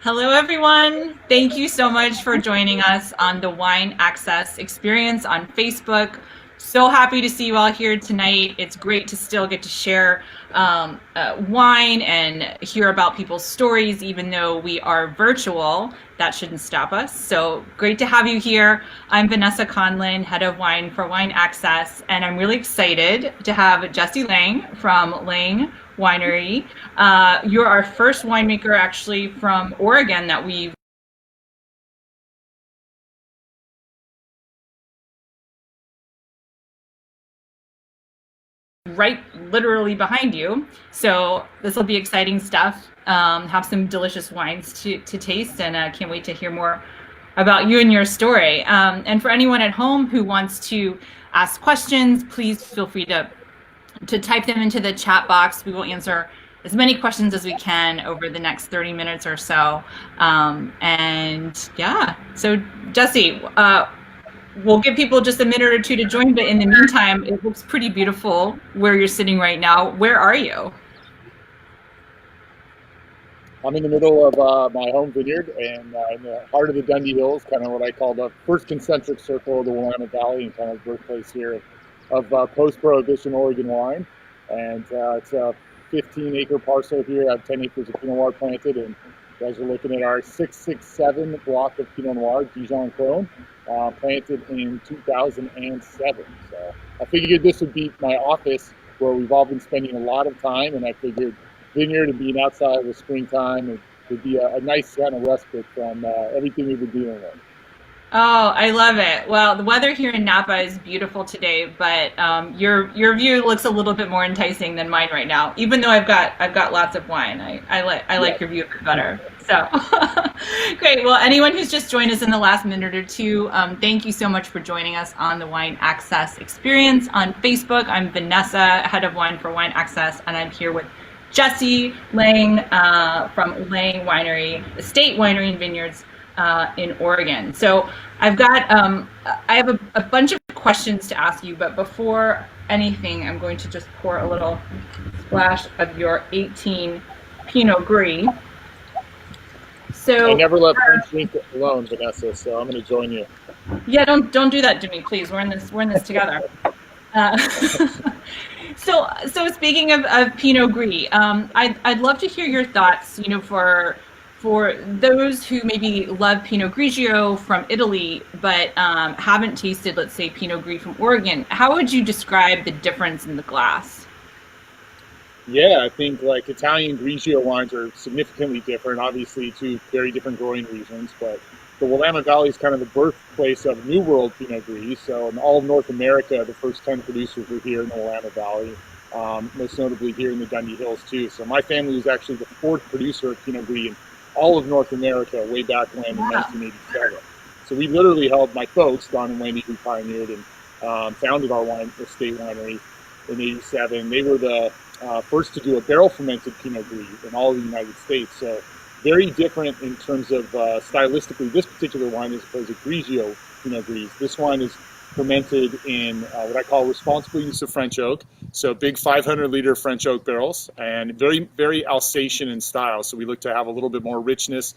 Hello, everyone. Thank you so much for joining us on the Wine Access Experience on Facebook. So happy to see you all here tonight. It's great to still get to share wine and hear about people's stories, even though we are virtual. That shouldn't stop us. So great to have you here. I'm Vanessa Conlin, head of wine for Wine Access, and I'm really excited to have Jesse Lange from Lange Winery. You're our first winemaker actually from Oregon that we've right literally behind you. So this will be exciting stuff. Have some delicious wines to taste, and can't wait to hear more about you and your story. And for anyone at home who wants to ask questions, please feel free to type them into the chat box. We will answer as many questions as we can over the next 30 minutes or so. And yeah, so Jesse, we'll give people just a minute or two to join, but in the meantime, it looks pretty beautiful where you're sitting right now. Where are you? I'm in the middle of my home vineyard and in the heart of the Dundee Hills, kind of what I call the first concentric circle of the Willamette Valley and kind of birthplace here of post-Prohibition Oregon wine. And it's a 15-acre parcel here. I have 10 acres of Pinot Noir planted, and you guys are looking at our 667 block of Pinot Noir, Dijon Chrome, planted in 2007. So I figured this would be my office where we've all been spending a lot of time, and I figured vineyard and being outside with springtime would be a nice kind of respite from everything we've been dealing with. Oh, I love it. Well, the weather here in Napa is beautiful today, but your view looks a little bit more enticing than mine right now. Even though I've got lots of wine, I like your view a bit better. So great. Well, anyone who's just joined us in the last minute or two, thank you so much for joining us on the Wine Access Experience on Facebook. I'm Vanessa, head of wine for Wine Access, and I'm here with Jesse Lange from Lange Winery, Estate Winery and Vineyards in Oregon. So I've got, I have a bunch of questions to ask you, but before anything, I'm going to just pour a little splash of your 18 Pinot Gris. So I never let French drink alone, Vanessa, so I'm going to join you. Yeah, don't do that to me, please. We're in this together. So speaking of Pinot Gris, I'd love to hear your thoughts. You know, for those who maybe love Pinot Grigio from Italy, but haven't tasted, let's say, Pinot Gris from Oregon, how would you describe the difference in the glass? Yeah, I think like Italian Grigio wines are significantly different, obviously two very different growing regions, but the Willamette Valley is kind of the birthplace of New World Pinot Gris. So in all of North America, the first 10 producers were here in the Willamette Valley, most notably here in the Dundee Hills too. So my family was actually the fourth producer of Pinot Gris in all of North America way back when in 1987. So we literally helped my folks, Don and Wendy, who pioneered and founded our estate winery in 87. They were the first to do a barrel fermented Pinot Gris in all of the United States. So very different in terms of stylistically, this particular wine as opposed to Grigio Pinot Gris. This wine is fermented in what I call responsible use of French oak. So big 500-liter French oak barrels, and very, very Alsatian in style. So we look to have a little bit more richness,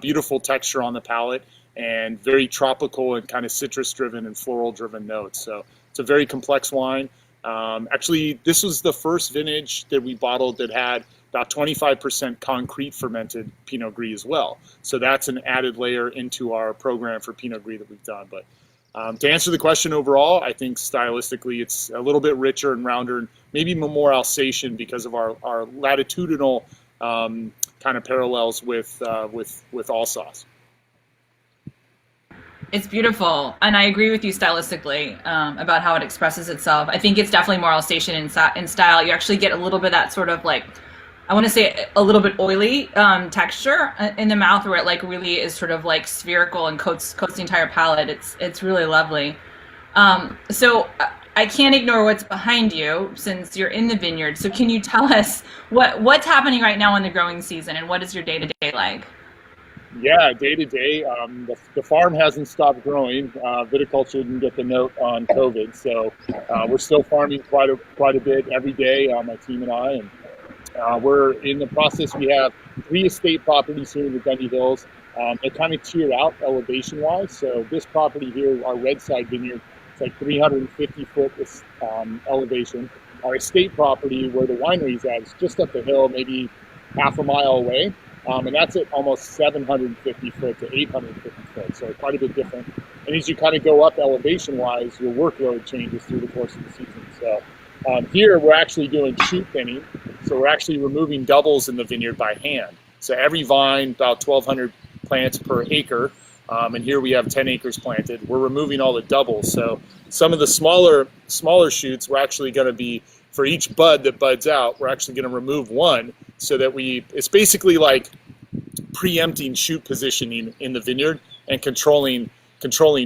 beautiful texture on the palate, and very tropical and kind of citrus-driven and floral-driven notes. So it's a very complex wine. Actually, this was the first vintage that we bottled that had about 25% concrete fermented Pinot Gris as well. So that's an added layer into our program for Pinot Gris that we've done. But to answer the question overall, I think stylistically it's a little bit richer and rounder and maybe more Alsatian because of our latitudinal kind of parallels with Alsace. It's beautiful, and I agree with you stylistically about how it expresses itself. I think it's definitely more Alsatian in style. You actually get a little bit of that sort of like, I want to say a little bit oily texture in the mouth, where it like really is sort of like spherical and coats the entire palate. It's really lovely. So I can't ignore what's behind you since you're in the vineyard. So can you tell us what's happening right now in the growing season, and what is your day-to-day like? Yeah, day to day, the farm hasn't stopped growing. Viticulture didn't get the note on COVID, so we're still farming quite a bit every day, my team and I. And We're in the process. We have 3 estate properties here in the Burgundy Hills. They're kind of tiered out elevation-wise. So this property here, our red side vineyard, it's like 350 foot elevation. Our estate property, where the winery's at, is just up the hill, maybe half a mile away. And that's at almost 750 foot to 850 foot, so quite a bit different. And as you kind of go up elevation-wise, your workload changes through the course of the season. So here we're actually doing shoot thinning, so we're actually removing doubles in the vineyard by hand. So every vine, about 1,200 plants per acre, and here we have 10 acres planted. We're removing all the doubles. So some of the smaller shoots, we're actually going to be, for each bud that buds out, we're actually going to remove one, so that it's basically like preempting shoot positioning in the vineyard and controlling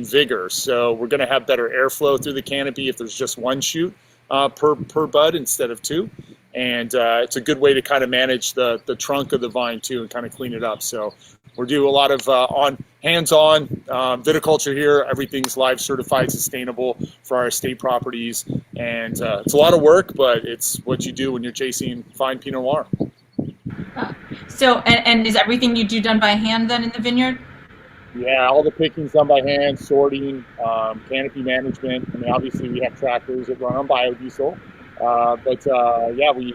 vigor. So we're going to have better airflow through the canopy if there's just one shoot per bud instead of 2. And it's a good way to kind of manage the trunk of the vine too and kind of clean it up. So we're doing a lot of hands-on viticulture here. Everything's live certified sustainable for our estate properties. And it's a lot of work, but it's what you do when you're chasing fine Pinot Noir. So, and is everything you do done by hand then in the vineyard? Yeah, all the picking's done by hand, sorting, canopy management. I mean, obviously we have tractors that run on biodiesel. But we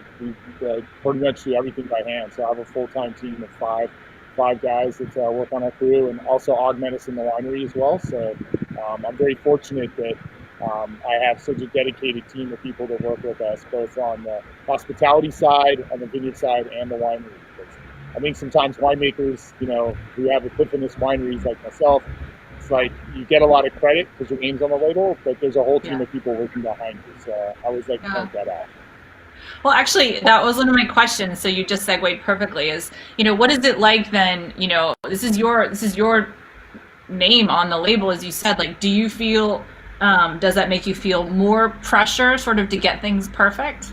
pretty much do everything by hand. So I have a full-time team of five guys that work on our crew and also augment us in the winery as well. So I'm very fortunate that I have such a dedicated team of people that work with us, both on the hospitality side, on the vineyard side, and the winery. Because I think sometimes winemakers, who have epiphanous wineries like myself, it's like you get a lot of credit because your name's on the label, but there's a whole team of people working behind you. So I always like to point that out. Well, actually, that was one of my questions. So you just segued perfectly. Is what is it like then? This is your name on the label, as you said. Like, do you feel? Does that make you feel more pressure, sort of, to get things perfect?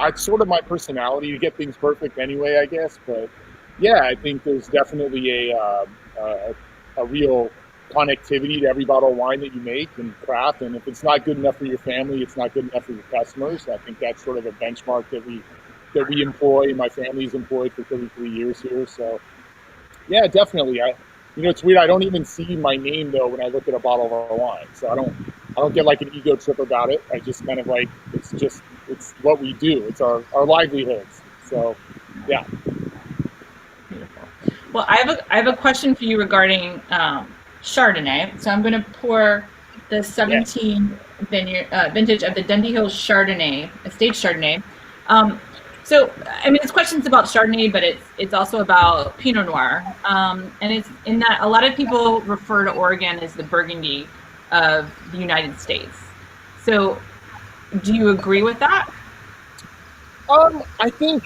It's sort of my personality to get things perfect anyway, I guess. But yeah, I think there's definitely a real connectivity to every bottle of wine that you make and craft. And if it's not good enough for your family, it's not good enough for your customers. I think that's sort of a benchmark that we employ, and my family's employed for 33 years here. So yeah, definitely. It's weird. I don't even see my name though when I look at a bottle of our wine. So I don't get like an ego trip about it. I just kind of like, it's what we do. It's our livelihoods. So yeah. Beautiful. Well, I have a question for you regarding Chardonnay. So I'm going to pour the 17 vintage of the Dundee Hills Chardonnay, estate Chardonnay. So, I mean, it's questions about Chardonnay, but it's also about Pinot Noir. And it's in that a lot of people refer to Oregon as the Burgundy of the United States. So, do you agree with that? I think,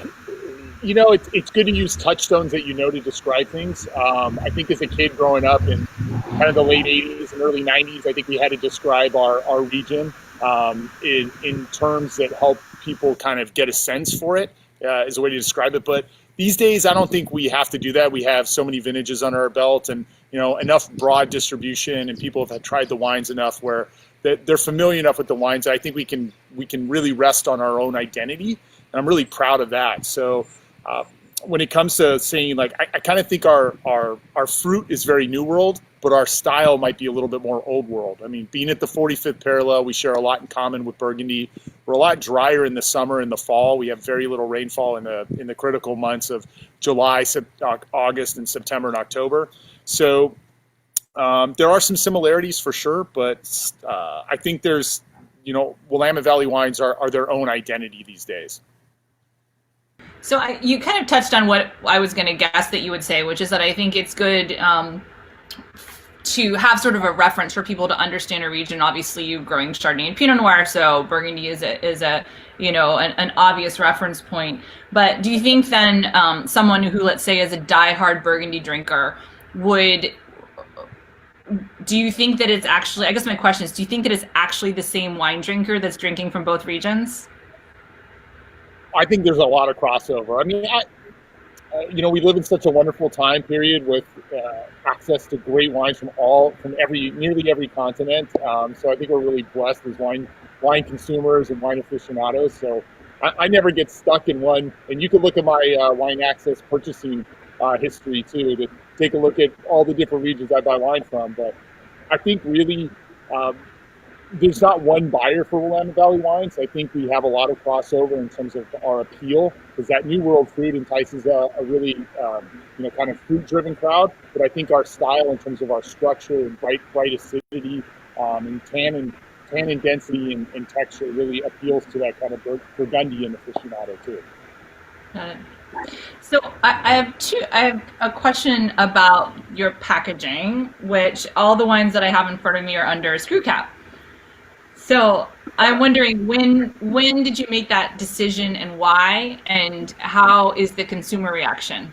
it's good to use touchstones that to describe things. I think as a kid growing up in kind of the late 80s and early 90s, I think we had to describe our region in terms that help people kind of get a sense for it as a way to describe it. But these days, I don't think we have to do that. We have so many vintages under our belt and, enough broad distribution, and people have tried the wines enough where they're familiar enough with the wines. I think we can really rest on our own identity, and I'm really proud of that. So when it comes to saying, like, I kind of think our fruit is very New World, but our style might be a little bit more Old World. I mean, being at the 45th parallel, we share a lot in common with Burgundy. We're a lot drier in the summer and the fall. We have very little rainfall in the critical months of July, August, and September and October. So there are some similarities for sure, but I think there's, Willamette Valley wines are their own identity these days. So you kind of touched on what I was going to guess that you would say, which is that I think it's good to have sort of a reference for people to understand a region. Obviously, you growing Chardonnay and Pinot Noir, so Burgundy is a an obvious reference point. But do you think then someone who, let's say, is a diehard Burgundy drinker do you think that it's actually, I guess my question is, do you think that it's actually the same wine drinker that's drinking from both regions? I think there's a lot of crossover. I mean, we live in such a wonderful time period with access to great wines from nearly every continent. So I think we're really blessed as wine consumers and wine aficionados. So I never get stuck in one. And you can look at my wine access purchasing history too to take a look at all the different regions I buy wine from. But I think really um, there's not one buyer for Willamette Valley wines. I think we have a lot of crossover in terms of our appeal, because that New World fruit entices a really kind of fruit-driven crowd. But I think our style in terms of our structure and bright acidity and tannin density and texture really appeals to that kind of Burgundian aficionado too. Got it. So I have a question about your packaging, which all the wines that I have in front of me are under a screw cap. So I'm wondering when did you make that decision and why, and how is the consumer reaction?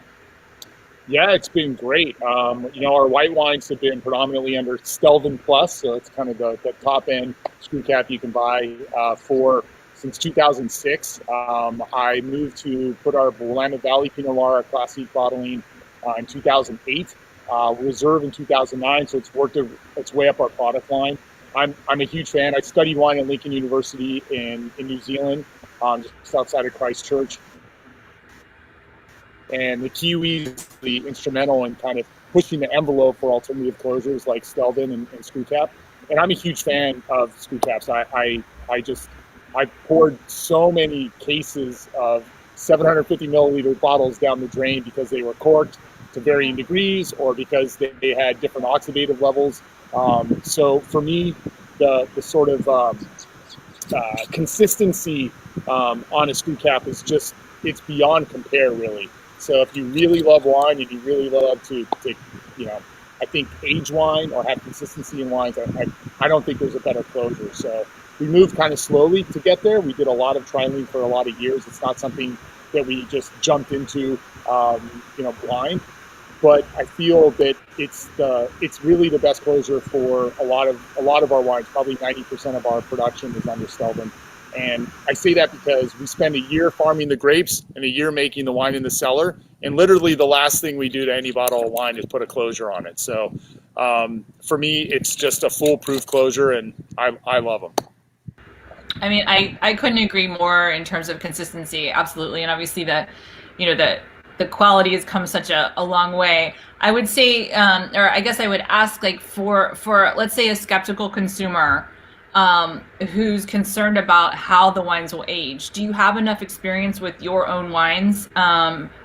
Yeah, it's been great. Our white wines have been predominantly under Stelvin Plus, so it's kind of the top end screw cap you can buy for since 2006. I moved to put our Willamette Valley Pinot Noir Classique bottling in 2008, Reserve in 2009, so it's worked its way up our product line. I'm a huge fan. I studied wine at Lincoln University in New Zealand, just outside of Christchurch. And the Kiwis is the instrumental in kind of pushing the envelope for alternative closures like Stelvin and screw cap. And I'm a huge fan of screw caps. I poured so many cases of 750 milliliter bottles down the drain because they were corked to varying degrees or because they had different oxidative levels. So for me, the sort of consistency on a screw cap is just, it's beyond compare really. So if you really love wine and you really love to I think age wine or have consistency in wines, I don't think there's a better closure. So we moved kind of slowly to get there. We did a lot of trialing for a lot of years. It's not something that we just jumped into, blind. But I feel that it's really the best closure for a lot of our wines. Probably 90% of our production is under Stelvin. And I say that because we spend a year farming the grapes and a year making the wine in the cellar. And literally the last thing we do to any bottle of wine is put a closure on it. So for me, it's just a foolproof closure, and I love them. I mean, I couldn't agree more in terms of consistency. Absolutely. And obviously the quality has come such a long way. I would say, or I guess I would ask, like for let's say a skeptical consumer who's concerned about how the wines will age. Do you have enough experience with your own wines,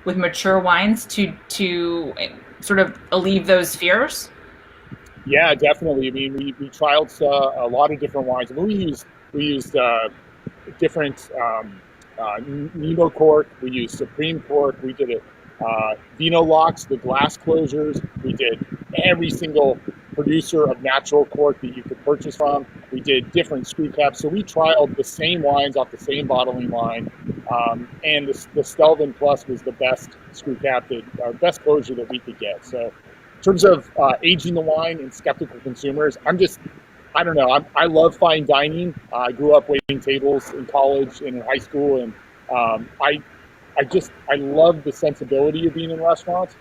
with mature wines, to sort of alleviate those fears? Yeah, definitely. I mean, we trialed a lot of different wines. I mean, we used different Nemo cork. We used Supreme cork. We did it Vino locks, the glass closures. We did every single producer of natural cork that you could purchase from. We did different screw caps. So we trialed the same wines off the same bottling line. And the Stelvin Plus was the best screw cap, best closure that we could get. So in terms of aging the wine and skeptical consumers, I don't know. I love fine dining. I grew up waiting tables in college and in high school. And I love the sensibility of being in restaurants.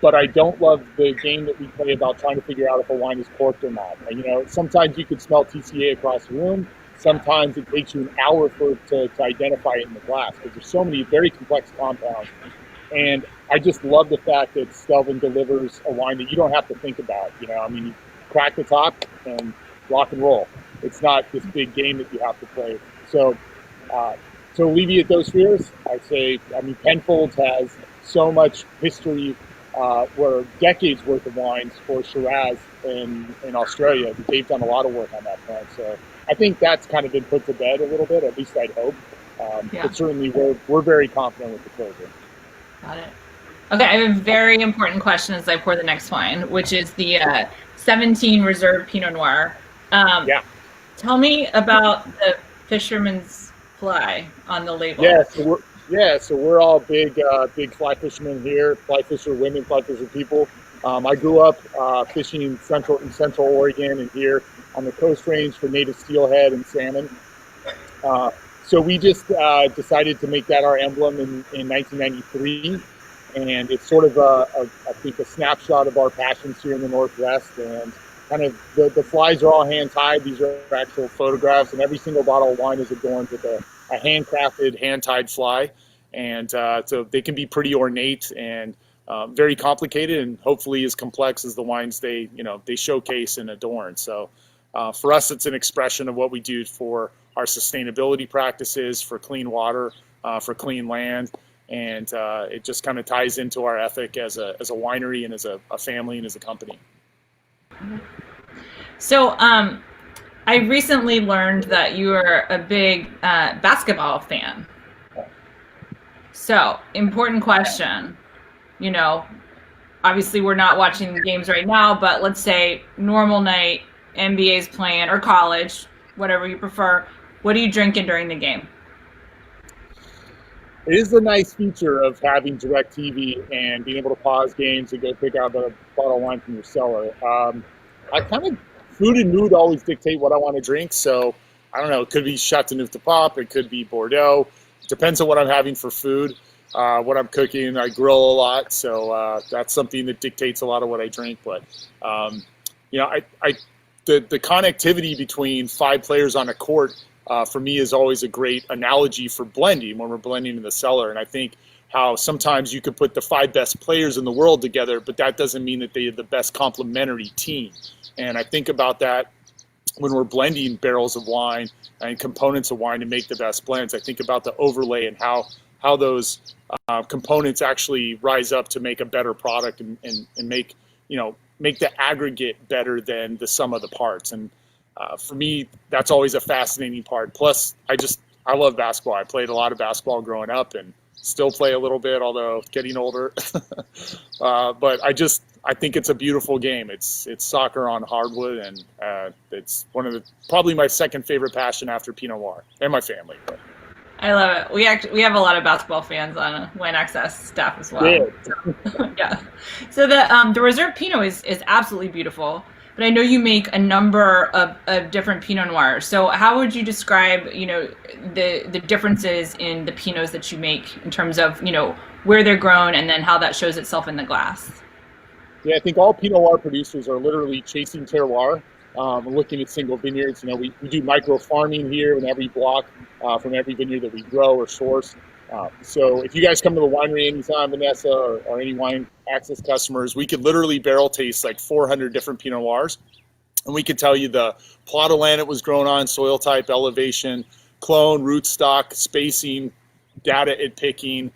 But I don't love the game that we play about trying to figure out if a wine is corked or not. And, sometimes you could smell TCA across the room. Sometimes it takes you an hour to identify it in the glass because there's so many very complex compounds. And I just love the fact that Stelvin delivers a wine that you don't have to think about. You crack the top and rock and roll. It's not this big game that you have to play. So to alleviate those fears, I say, Penfolds has so much history. Were decades worth of wines for Shiraz in Australia. They've done a lot of work on that front. So I think that's kind of been put to bed a little bit, at least I'd hope. But certainly we're very confident with the closure. Got it. Okay, I have a very important question as I pour the next wine, which is the 17 Reserve Pinot Noir. Tell me about the fisherman's fly on the label. So we're all big fly fishermen here, fly fisher women, fly fisher people. I grew up fishing in central Oregon and here on the Coast Range for native steelhead and salmon. So we just decided to make that our emblem in 1993. And it's sort of I think a snapshot of our passions here in the Northwest. And kind of the flies are all hand tied. These are actual photographs, and every single bottle of wine is adorned with a a handcrafted, hand-tied fly, and so they can be pretty ornate and very complicated, and hopefully as complex as the wines they showcase and adorn. So for us, it's an expression of what we do for our sustainability practices, for clean water, for clean land, and it just kind of ties into our ethic as a winery and as a family and as a company. So I recently learned that you are a big basketball fan. So, important question. Obviously we're not watching the games right now, but let's say normal night, NBA's playing, or college, whatever you prefer. What are you drinking during the game? It is a nice feature of having direct TV and being able to pause games and go pick out a bottle of wine from your cellar. Food and mood always dictate what I want to drink. So I don't know, it could be Chateauneuf de Pape, it could be Bordeaux. It depends on what I'm having for food, what I'm cooking. I grill a lot, so that's something that dictates a lot of what I drink. But the connectivity between 5 players on a court for me is always a great analogy for blending when we're blending in the cellar. And I think how sometimes you could put the 5 best players in the world together, but that doesn't mean that they are the best complementary team. And I think about that when we're blending barrels of wine and components of wine to make the best blends. I think about the overlay and how those components actually rise up to make a better product and make the aggregate better than the sum of the parts. And for me, that's always a fascinating part. Plus, I love basketball. I played a lot of basketball growing up and still play a little bit, although getting older. But I think it's a beautiful game. It's soccer on hardwood, and it's probably my second favorite passion after Pinot Noir, and my family. But. I love it. We have a lot of basketball fans on Wine Access staff as well. Yeah. So, yeah. So the Reserve Pinot is absolutely beautiful, but I know you make a number of different Pinot Noirs. So how would you describe the differences in the Pinots that you make in terms of where they're grown and then how that shows itself in the glass? Yeah, I think all Pinot Noir producers are literally chasing terroir, looking at single vineyards. We do micro farming here in every block from every vineyard that we grow or source. So if you guys come to the winery anytime, Vanessa, or any Wine Access customers, we could literally barrel taste like 400 different Pinot Noirs. And we could tell you the plot of land it was grown on, soil type, elevation, clone, rootstock, spacing, data at picking,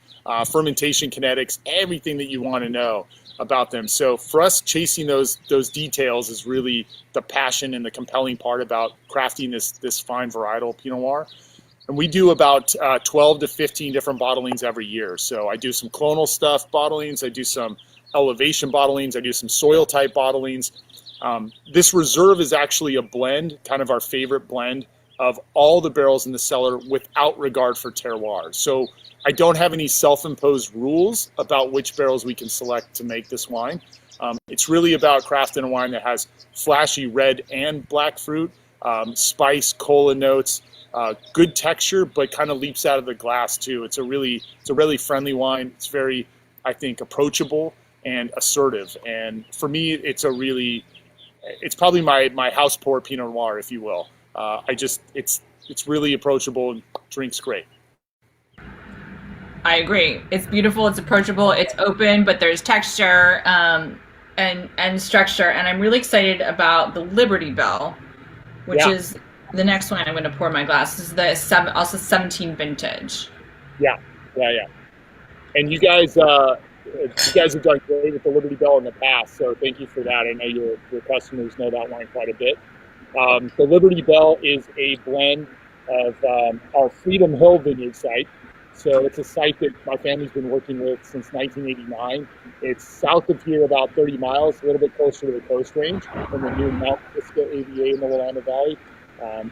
fermentation kinetics, everything that you want to know about them. So for us, chasing those details is really the passion and the compelling part about crafting this fine varietal Pinot Noir. And we do about 12 to 15 different bottlings every year. So I do some clonal stuff bottlings, I do some elevation bottlings, I do some soil type bottlings. This reserve is actually a blend, kind of our favorite blend of all the barrels in the cellar without regard for terroir. So I don't have any self-imposed rules about which barrels we can select to make this wine. It's really about crafting a wine that has flashy red and black fruit, spice, cola notes, good texture, but kind of leaps out of the glass too. It's a really friendly wine. It's very, I think, approachable and assertive. And for me, it's probably my house pour Pinot Noir, if you will. It's really approachable and drinks great. I agree. It's beautiful. It's approachable. It's open, but there's texture and structure. And I'm really excited about the Liberty Bell, which is the next one I'm going to pour my glass. This is the also 17 vintage. Yeah. And you guys have done great with the Liberty Bell in the past, so thank you for that. I know your customers know that wine quite a bit. The Liberty Bell is a blend of our Freedom Hill vineyard site. So it's a site that my family's been working with since 1989. It's south of here about 30 miles, a little bit closer to the Coast Range from the new Mount Pisgah AVA in the Willamette Valley.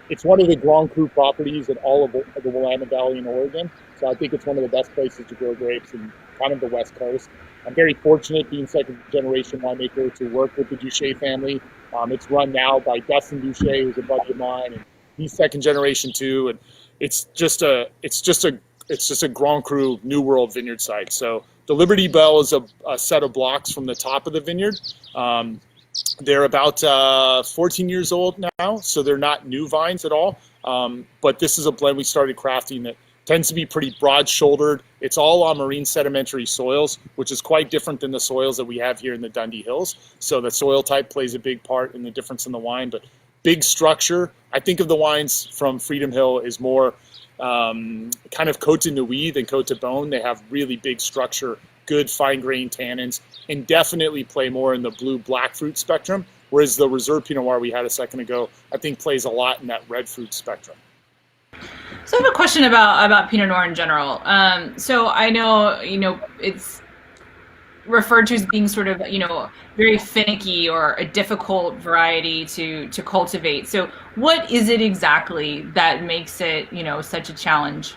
It's one of the Grand Cru properties in all of the Willamette Valley in Oregon. So I think it's one of the best places to grow grapes in kind of the West Coast. I'm very fortunate being second generation winemaker to work with the Duché family. It's run now by Dustin Duché, who's a buddy of mine, and he's second generation too. And it's just a Grand Cru New World vineyard site. So the Liberty Bell is a set of blocks from the top of the vineyard. They're about 14 years old now, so they're not new vines at all. But this is a blend we started crafting that tends to be pretty broad-shouldered. It's all on marine sedimentary soils, which is quite different than the soils that we have here in the Dundee Hills. So the soil type plays a big part in the difference in the wine, but big structure. I think of the wines from Freedom Hill as more kind of Côte de Nuit than Côte de Beaune. They have really big structure, good fine-grained tannins, and definitely play more in the blue-black fruit spectrum, whereas the Reserve Pinot Noir we had a second ago, I think plays a lot in that red fruit spectrum. So I have a question about Pinot Noir in general. So I know, it's referred to as being sort of, very finicky or a difficult variety to cultivate. So what is it exactly that makes it, such a challenge?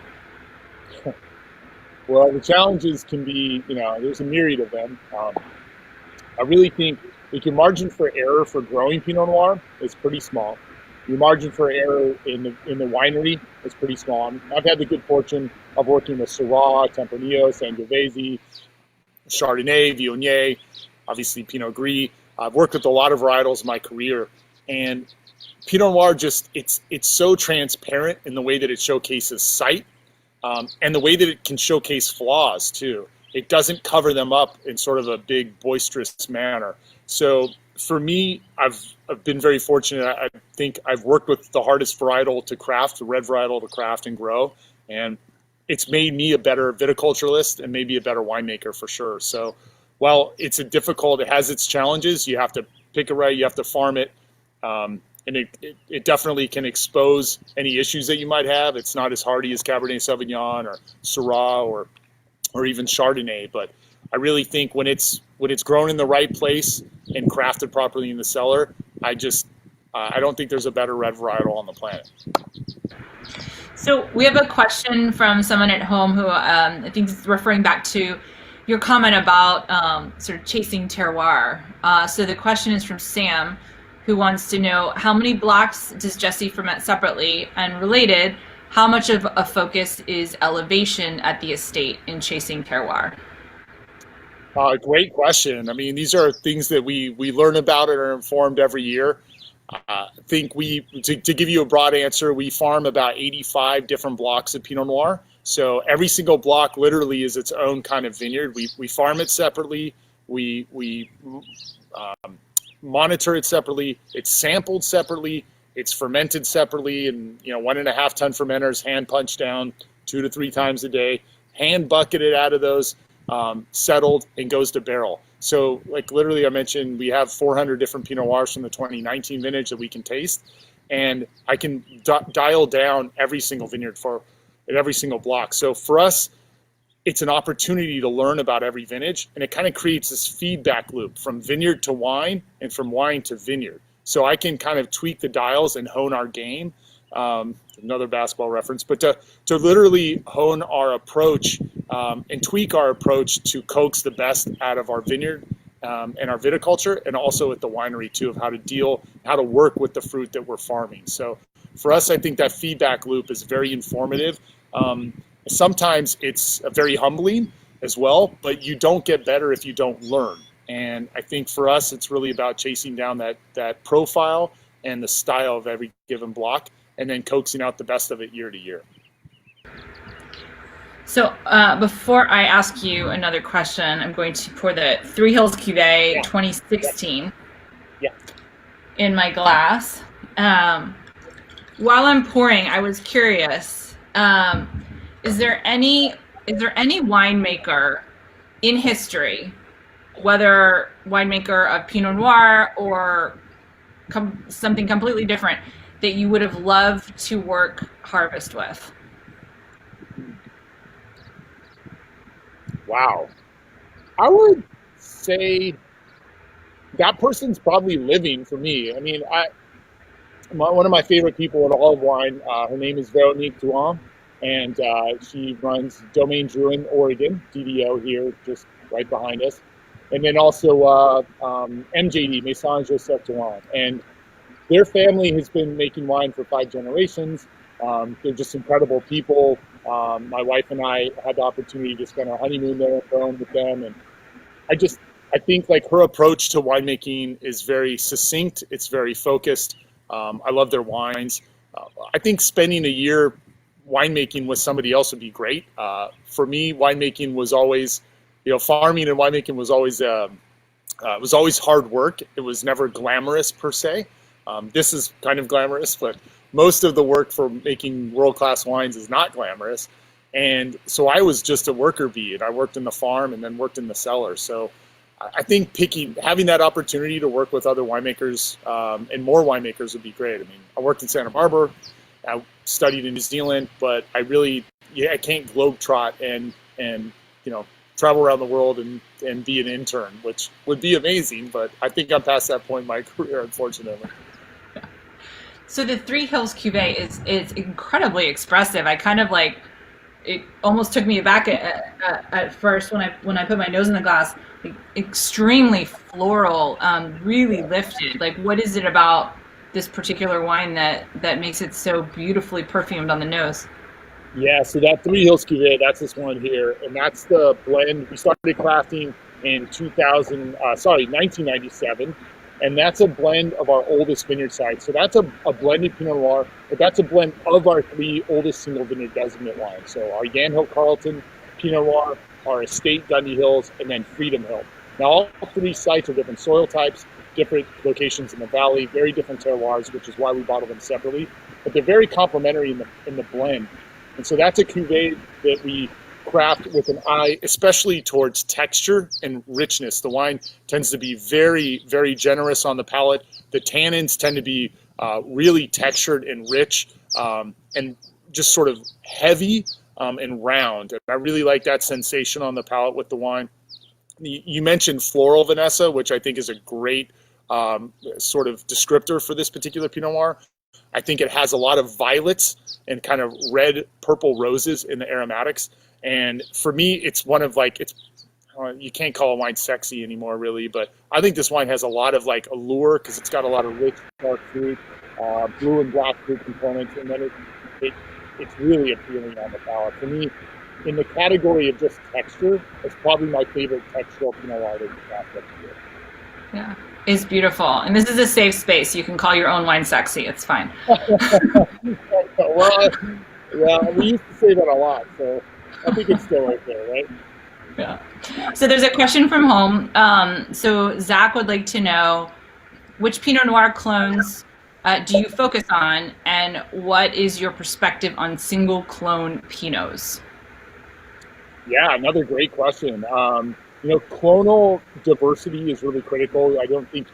Well, the challenges can be, there's a myriad of them. I really think your margin for error for growing Pinot Noir is pretty small. Your margin for error in the winery is pretty small. I've had the good fortune of working with Syrah, Tempranillo, Sangiovese, Chardonnay, Viognier, obviously Pinot Gris. I've worked with a lot of varietals in my career, and Pinot Noir it's so transparent in the way that it showcases sight, and the way that it can showcase flaws too. It doesn't cover them up in sort of a big boisterous manner. So for me, I've been very fortunate. I think I've worked with the hardest varietal to craft, the red varietal to craft and grow, and it's made me a better viticulturalist and maybe a better winemaker for sure. So while it has its challenges. You have to pick it right, you have to farm it, and it definitely can expose any issues that you might have. It's not as hardy as Cabernet Sauvignon or Syrah or even Chardonnay, but I really think when it's grown in the right place and crafted properly in the cellar, I don't think there's a better red varietal on the planet. So we have a question from someone at home who I think is referring back to your comment about sort of chasing terroir. So the question is from Sam, who wants to know how many blocks does Jesse ferment separately, and related, how much of a focus is elevation at the estate in chasing terroir? Great question. I mean, these are things that we learn about and are informed every year. I think to give you a broad answer, we farm about 85 different blocks of Pinot Noir. So every single block literally is its own kind of vineyard. We farm it separately. We monitor it separately. It's sampled separately. It's fermented separately, and 1.5 ton fermenters, hand punched down 2 to 3 times a day, hand bucketed out of those, settled, and goes to barrel. So like literally I mentioned, we have 400 different Pinot Noirs from the 2019 vintage that we can taste, and I can dial down every single vineyard at every single block. So for us, it's an opportunity to learn about every vintage, and it kind of creates this feedback loop from vineyard to wine and from wine to vineyard. So I can kind of tweak the dials and hone our game. Another basketball reference, but to literally hone our approach and tweak our approach to coax the best out of our vineyard and our viticulture, and also at the winery too, of how to work with the fruit that we're farming. So for us, I think that feedback loop is very informative. Sometimes it's very humbling as well, but you don't get better if you don't learn. And I think for us, it's really about chasing down that profile and the style of every given block, and then coaxing out the best of it year to year. So before I ask you another question, I'm going to pour the Three Hills Cuvée 2016 in my glass. While I'm pouring, I was curious, is there any winemaker in history, whether winemaker of Pinot Noir or something completely different, that you would have loved to work harvest with? Wow. I would say that person's probably living for me. I mean, one of my favorite people in all of wine, her name is Veronique Duan, and she runs Domaine Drouin, Oregon, DDO here, just right behind us. And then also MJD, Maison Joseph Duan. And their family has been making wine for 5 generations. They're just incredible people. My wife and I had the opportunity to spend our honeymoon there and with them. And I I think like her approach to winemaking is very succinct. It's very focused. I love their wines. I think spending a year winemaking with somebody else would be great. For me, winemaking was always, farming and winemaking was always hard work. It was never glamorous per se. This is kind of glamorous, but most of the work for making world-class wines is not glamorous. And so I was just a worker bee, and I worked in the farm and then worked in the cellar. So I think having that opportunity to work with other winemakers and more winemakers would be great. I mean, I worked in Santa Barbara, I studied in New Zealand, but I can't globetrot and travel around the world and be an intern, which would be amazing. But I think I'm past that point in my career, unfortunately. So the Three Hills Cuvée is incredibly expressive. I kind of like, it almost took me aback at first when I put my nose in the glass. Like, extremely floral, really lifted. Like, what is it about this particular wine that makes it so beautifully perfumed on the nose? Yeah, so that Three Hills Cuvée, that's this one here, and that's the blend we started crafting in 1997, and that's a blend of our oldest vineyard site. So that's a blended Pinot Noir, but that's a blend of our 3 oldest single vineyard designate wines. So our Yamhill Carlton Pinot Noir, our Estate Gundy Hills, and then Freedom Hill. Now all 3 sites are different soil types, different locations in the valley, very different terroirs, which is why we bottle them separately, but they're very complementary in the blend. And so that's a cuvée that we craft with an eye, especially towards texture and richness. The wine tends to be very, very generous on the palate. The tannins tend to be really textured and rich and just sort of heavy and round. And I really like that sensation on the palate with the wine. You mentioned floral, Vanessa, which I think is a great sort of descriptor for this particular Pinot Noir. I think it has a lot of violets and kind of red, purple roses in the aromatics. And for me, it's one of like, you can't call a wine sexy anymore, really, but I think this wine has a lot of like allure because it's got a lot of rich, dark fruit, blue and black fruit components, and then it's really appealing on the palate. For me, in the category of just texture, it's probably my favorite textural Pinot Noir that we craft every year. Yeah, it's beautiful. And this is a safe space. You can call your own wine sexy. It's fine. Well, yeah, we used to say that a lot, so I think it's still right there, right? Yeah. So there's a question from home. So Zach would like to know, which Pinot Noir clones do you focus on, and what is your perspective on single clone Pinots? Yeah, another great question. Clonal diversity is really critical. I don't think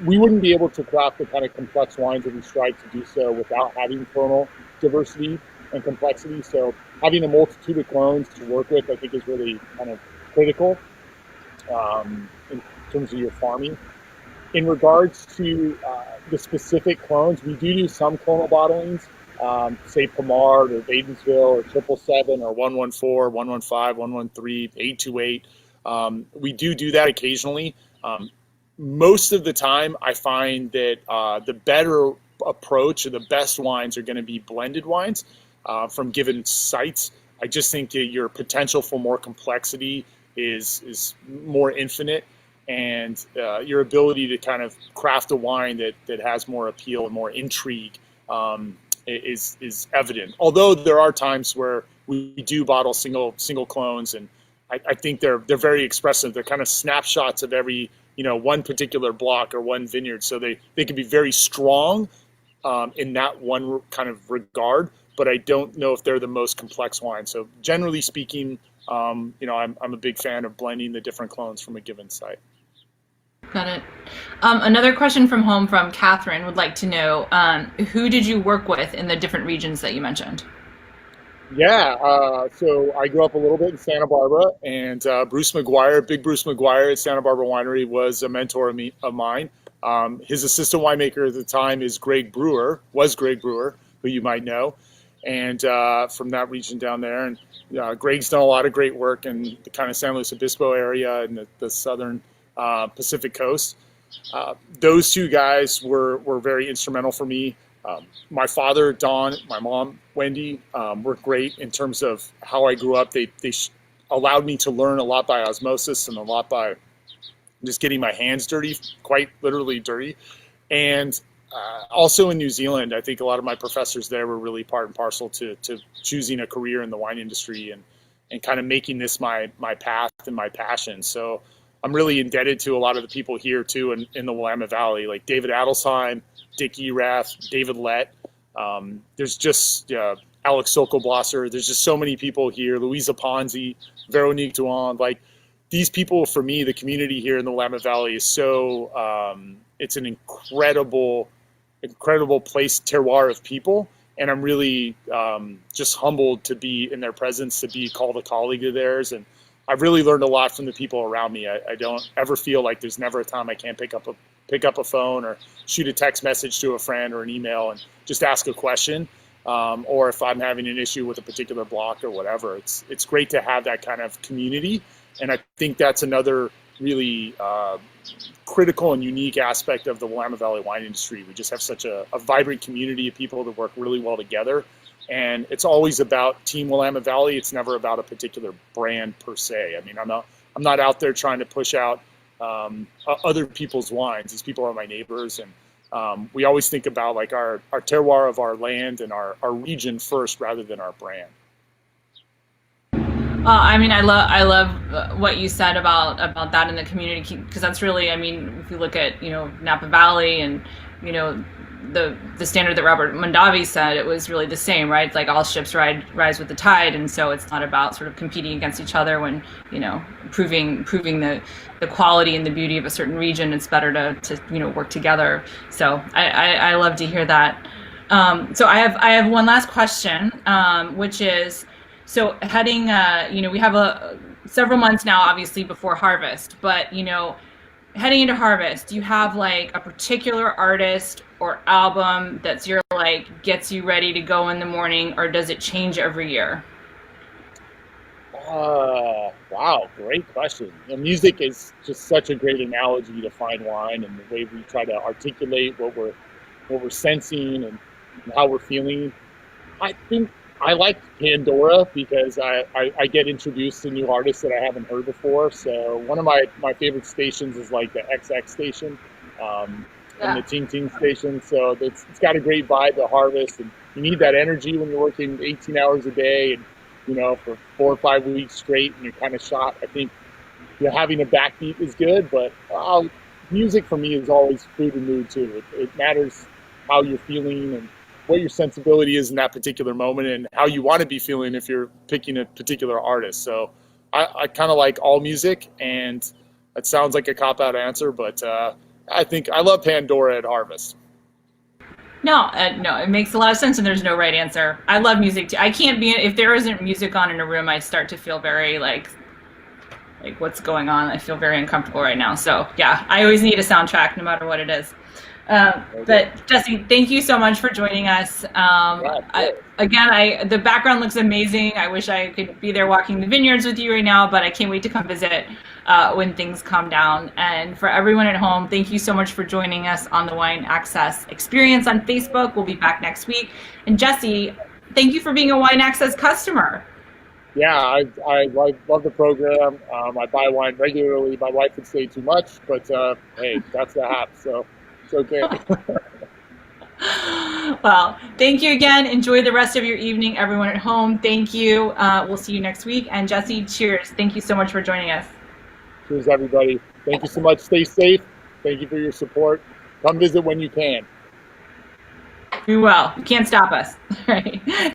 we wouldn't be able to craft the kind of complex wines that we strive to do so without having clonal diversity and complexity. So having a multitude of clones to work with, I think, is really kind of critical in terms of your farming. In regards to the specific clones, we do some clonal bottlings, say Pomard or Baidensville or 777 or 114, 115, 113, 828. We do that occasionally. Most of the time, I find that the better approach or the best wines are going to be blended wines from given sites. I just think that your potential for more complexity is more infinite, and your ability to kind of craft a wine that has more appeal and more intrigue is evident. Although there are times where we do bottle single clones, and I think they're very expressive. They're kind of snapshots of every one particular block or one vineyard, so they can be very strong in that one kind of regard. But I don't know if they're the most complex wine. So generally speaking, I'm a big fan of blending the different clones from a given site. Got it. Another question from home from Catherine would like to know, who did you work with in the different regions that you mentioned? Yeah, so I grew up a little bit in Santa Barbara, and Bruce McGuire, Big Bruce McGuire at Santa Barbara Winery was a mentor of mine. His assistant winemaker at the time was Greg Brewer, who you might know, and from that region down there. And Greg's done a lot of great work in the kind of San Luis Obispo area and the southern Pacific coast. Those two guys were very instrumental for me. My father, Don, my mom, Wendy, were great in terms of how I grew up. They allowed me to learn a lot by osmosis and a lot by just getting my hands dirty, quite literally dirty. And also in New Zealand, I think a lot of my professors there were really part and parcel to choosing a career in the wine industry and kind of making this my path and my passion. So I'm really indebted to a lot of the people here too in the Willamette Valley, like David Adelsheim, Dick Erath, David Lett. There's just Alex Sokolblosser. There's just so many people here. Louisa Ponzi, Veronique Duan. Like these people, for me, the community here in the Willamette Valley is so, it's an incredible place, terroir of people. And I'm really just humbled to be in their presence, to be called a colleague of theirs. And I've really learned a lot from the people around me. I don't ever feel like there's never a time I can't pick up a phone or shoot a text message to a friend or an email and just ask a question. Or if I'm having an issue with a particular block or whatever, it's great to have that kind of community. And I think that's another really critical and unique aspect of the Willamette Valley wine industry. We just have such a vibrant community of people that work really well together. And it's always about Team Willamette Valley. It's never about a particular brand per se. I mean, I'm not out there trying to push out other people's wines. These people are my neighbors, and we always think about like our terroir of our land and our region first rather than our brand. I mean, I love what you said about that in the community, because that's really, I mean, if you look at, Napa Valley and, the standard that Robert Mondavi said, it was really the same, right? It's like all ships rise with the tide. And so it's not about sort of competing against each other when, proving the quality and the beauty of a certain region. It's better to work together. So I love to hear that. So I have one last question, which is, so heading, we have several months now, obviously, before harvest, but, heading into harvest, do you have like a particular artist or album that's your like gets you ready to go in the morning, or does it change every year? Wow, great question. Music is just such a great analogy to fine wine, and the way we try to articulate what we're sensing and how we're feeling. I think I like Pandora because I get introduced to new artists that I haven't heard before. So one of my favorite stations is like the XX station and the Ting Ting station. So it's got a great vibe to harvest, and you need that energy when you're working 18 hours a day and, for 4 or 5 weeks straight and you're kind of shot. I think having a backbeat is good, but music for me is always food and mood too. It matters how you're feeling and what your sensibility is in that particular moment and how you want to be feeling if you're picking a particular artist. So I kind of like all music, and it sounds like a cop-out answer, but I think I love Pandora at harvest. No, it makes a lot of sense, and there's no right answer. I love music too. I can't be, if there isn't music on in a room, I start to feel very like what's going on. I feel very uncomfortable right now. So yeah, I always need a soundtrack no matter what it is. But Jesse, thank you so much for joining us. The background looks amazing. I wish I could be there walking the vineyards with you right now, but I can't wait to come visit when things calm down. And for everyone at home, thank you so much for joining us on the Wine Access Experience on Facebook. We'll be back next week. And Jesse, thank you for being a Wine Access customer. Yeah, I love the program. I buy wine regularly. My wife would say too much, but hey, that's the hap. So. Okay. Well, thank you again. Enjoy the rest of your evening, everyone at home. Thank you. We'll see you next week. And Jesse, cheers. Thank you so much for joining us. Cheers, everybody. Thank you so much. Stay safe. Thank you for your support. Come visit when you can. We will. You can't stop us. All right.